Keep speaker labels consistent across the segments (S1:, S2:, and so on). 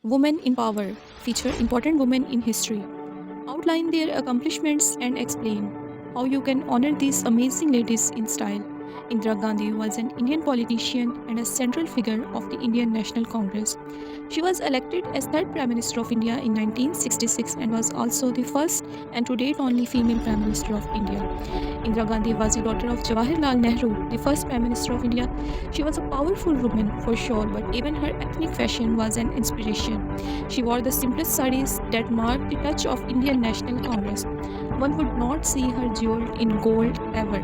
S1: Women in Power feature important women in history, outline their accomplishments, and explain how you can honor these amazing ladies in style. Indira Gandhi was an Indian politician and a central figure of the Indian National Congress. She was elected as third Prime Minister of India in 1966 and was also the first and to date only female Prime Minister of India. Indira Gandhi was the daughter of Jawaharlal Nehru, the first Prime Minister of India. She was a powerful woman for sure, but even her ethnic fashion was an inspiration. She wore the simplest sarees that marked the touch of Indian National Congress. One would not see her jeweled in gold ever.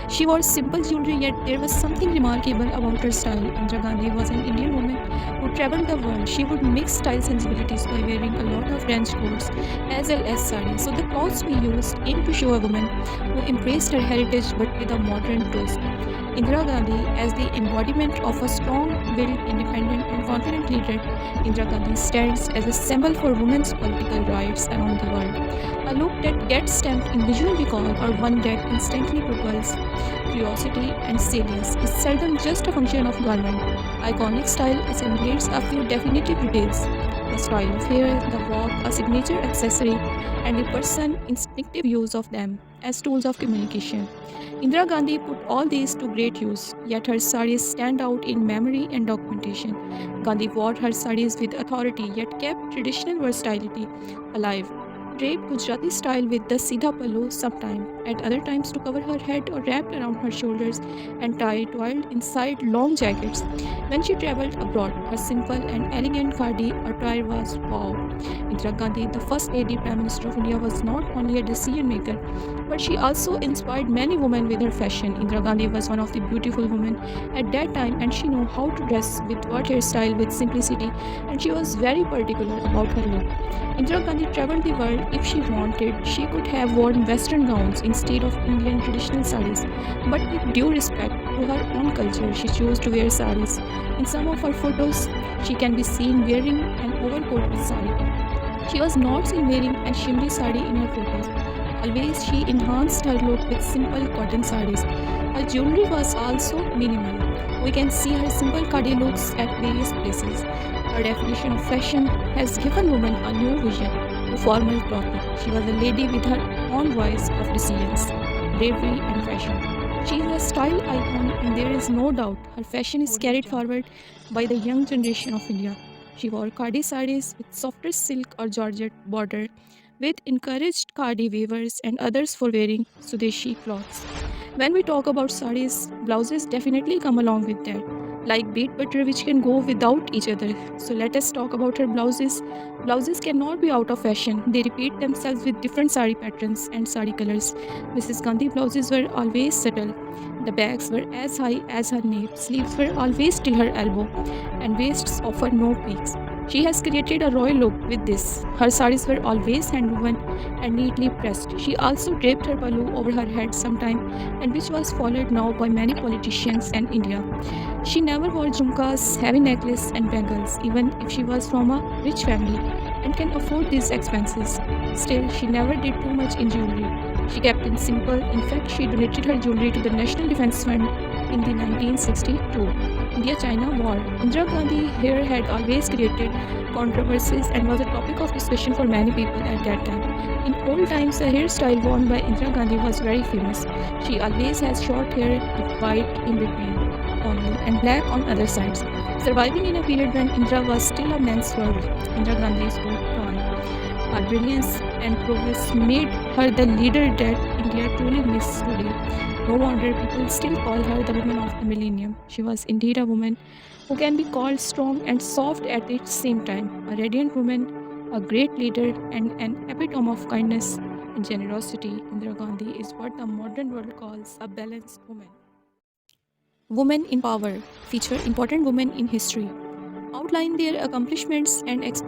S1: She wore simple jewelry, yet there was something remarkable about her style. Indira Gandhi was an Indian woman who traveled the world. She would mix style sensibilities by wearing a lot of French coats as well as sarees. So the clothes we used aim to show a woman who embraced her heritage but with a modern twist. Indira Gandhi, as the embodiment of a strong-willed, independent, and confident leader, Indira Gandhi stands as a symbol for women's political rights around the world. A look that gets stamped individual recall or one that instantly propels curiosity and salience is seldom just a function of garment. Iconic style assimilates a few definitive details. The style of hair, the walk, a signature accessory, and the person's instinctive use of them as tools of communication. Indira Gandhi put all these to great use, yet her sarees stand out in memory and documentation. Gandhi wore her sarees with authority, yet kept traditional versatility alive. Draped Gujarati style with the Sidha Pallu sometime, at other times to cover her head or wrapped around her shoulders and tied twirled inside long jackets. When she travelled abroad, her simple and elegant khadi attire was wow. Indira Gandhi, the first lady Prime Minister of India, was not only a decision maker, but she also inspired many women with her fashion. Indira Gandhi was one of the beautiful women at that time, and she knew how to dress with what hairstyle with simplicity, and she was very particular about her look. Indira Gandhi traveled the world. If she wanted, she could have worn western gowns instead of Indian traditional sarees. But with due respect to her own culture, she chose to wear sarees. In some of her photos, she can be seen wearing an overcoat with sari. She was not seen wearing a shimri sari in her photos. Always she enhanced her look with simple cotton sarees. Her jewelry was also minimal. We can see her simple khadi looks at various places. Her definition of fashion has given women a new vision to formal clothing. She was a lady with her own voice of decisions, bravery, and fashion. She is a style icon, and there is no doubt her fashion is carried forward by the young generation of India. She wore khadi sarees with softer silk or georgette border, with encouraged khadi weavers and others for wearing Swadeshi cloths. When we talk about sarees, blouses definitely come along with that, like bead butter, which can go without each other. So let us talk about her blouses. Blouses cannot be out of fashion. They repeat themselves with different sari patterns and sari colors. Mrs. Gandhi blouses were always subtle. The backs were as high as her nape, sleeves were always till her elbow, and waists offered no peaks. She has created a royal look with this. Her sarees were always hand-woven and neatly pressed. She also draped her pallu over her head sometime, and which was followed now by many politicians in India. She never wore jhumkas, heavy necklace, and bangles, even if she was from a rich family and can afford these expenses. Still, she never did too much in jewelry. She kept it simple. In fact, she donated her jewelry to the National Defense Fund in the 1962 India-China War. Indira Gandhi hair had always created controversies and was a topic of discussion for many people at that time. In old times, the hairstyle worn by Indira Gandhi was very famous. She always has short hair with white in between only and black on other sides. Surviving in a period when Indira was still a man's world, Indira Gandhi stood tall. Her brilliance and progress made her the leader that India truly misses today. No wonder people still call her the woman of the millennium. She was indeed a woman who can be called strong and soft at the same time. A radiant woman, a great leader, and an epitome of kindness and generosity. Indira Gandhi is what the modern world calls a balanced woman. Women in Power feature important women in history, outline their accomplishments, and explain